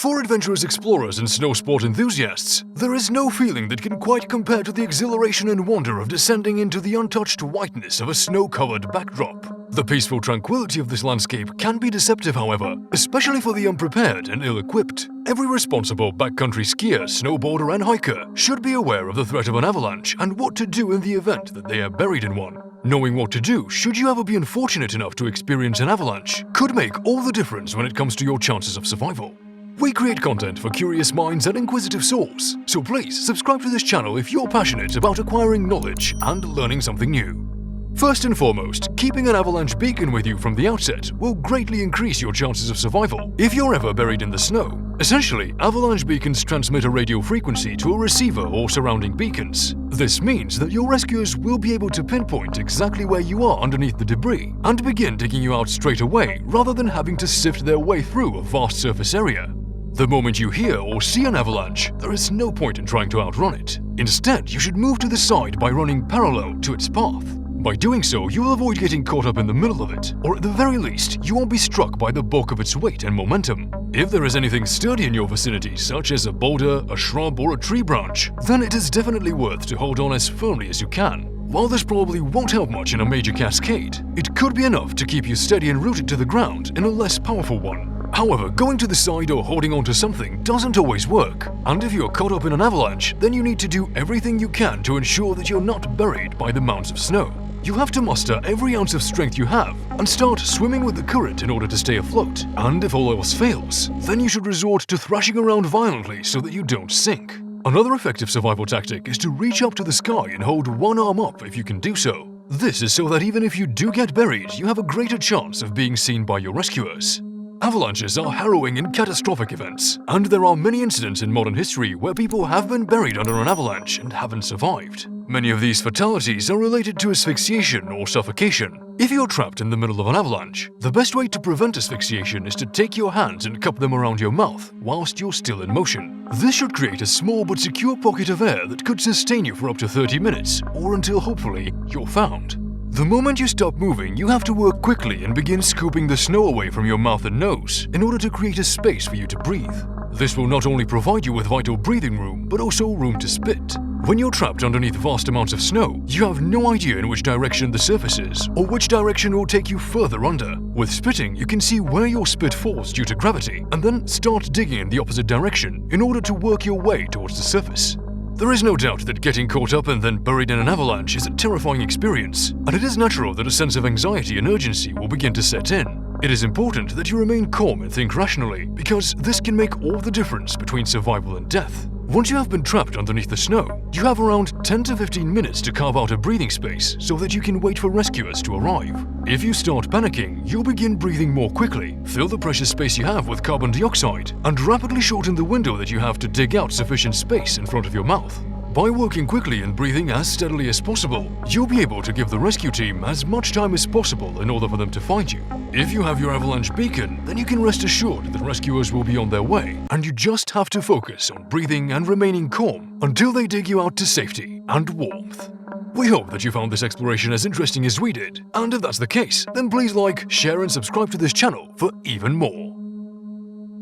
For adventurous explorers and snow sport enthusiasts, there is no feeling that can quite compare to the exhilaration and wonder of descending into the untouched whiteness of a snow-covered backdrop. The peaceful tranquility of this landscape can be deceptive, however, especially for the unprepared and ill-equipped. Every responsible backcountry skier, snowboarder and hiker should be aware of the threat of an avalanche and what to do in the event that they are buried in one. Knowing what to do should you ever be unfortunate enough to experience an avalanche could make all the difference when it comes to your chances of survival. We create content for curious minds and inquisitive souls, so please subscribe to this channel if you're passionate about acquiring knowledge and learning something new. First and foremost, keeping an avalanche beacon with you from the outset will greatly increase your chances of survival if you're ever buried in the snow. Essentially, avalanche beacons transmit a radio frequency to a receiver or surrounding beacons. This means that your rescuers will be able to pinpoint exactly where you are underneath the debris and begin digging you out straight away rather than having to sift their way through a vast surface area. The moment you hear or see an avalanche, there is no point in trying to outrun it. Instead, you should move to the side by running parallel to its path. By doing so, you will avoid getting caught up in the middle of it, or at the very least, you won't be struck by the bulk of its weight and momentum. If there is anything sturdy in your vicinity, such as a boulder, a shrub, or a tree branch, then it is definitely worth to hold on as firmly as you can. While this probably won't help much in a major cascade, it could be enough to keep you steady and rooted to the ground in a less powerful one. However, going to the side or holding onto something doesn't always work, and if you're caught up in an avalanche, then you need to do everything you can to ensure that you're not buried by the mounds of snow. You have to muster every ounce of strength you have and start swimming with the current in order to stay afloat. And if all else fails, then you should resort to thrashing around violently so that you don't sink. Another effective survival tactic is to reach up to the sky and hold one arm up if you can do so. This is so that even if you do get buried, you have a greater chance of being seen by your rescuers. Avalanches are harrowing and catastrophic events, and there are many incidents in modern history where people have been buried under an avalanche and haven't survived. Many of these fatalities are related to asphyxiation or suffocation. If you're trapped in the middle of an avalanche, the best way to prevent asphyxiation is to take your hands and cup them around your mouth whilst you're still in motion. This should create a small but secure pocket of air that could sustain you for up to 30 minutes, or until hopefully you're found. The moment you stop moving, you have to work quickly and begin scooping the snow away from your mouth and nose in order to create a space for you to breathe. This will not only provide you with vital breathing room, but also room to spit. When you're trapped underneath vast amounts of snow, you have no idea in which direction the surface is, or which direction will take you further under. With spitting, you can see where your spit falls due to gravity, and then start digging in the opposite direction in order to work your way towards the surface. There is no doubt that getting caught up and then buried in an avalanche is a terrifying experience, and it is natural that a sense of anxiety and urgency will begin to set in. It is important that you remain calm and think rationally, because this can make all the difference between survival and death. Once you have been trapped underneath the snow, you have around 10 to 15 minutes to carve out a breathing space so that you can wait for rescuers to arrive. If you start panicking, you'll begin breathing more quickly, fill the precious space you have with carbon dioxide, and rapidly shorten the window that you have to dig out sufficient space in front of your mouth. By working quickly and breathing as steadily as possible, you'll be able to give the rescue team as much time as possible in order for them to find you. If you have your avalanche beacon, then you can rest assured that rescuers will be on their way, and you just have to focus on breathing and remaining calm until they dig you out to safety and warmth. We hope that you found this exploration as interesting as we did, and if that's the case, then please like, share and subscribe to this channel for even more.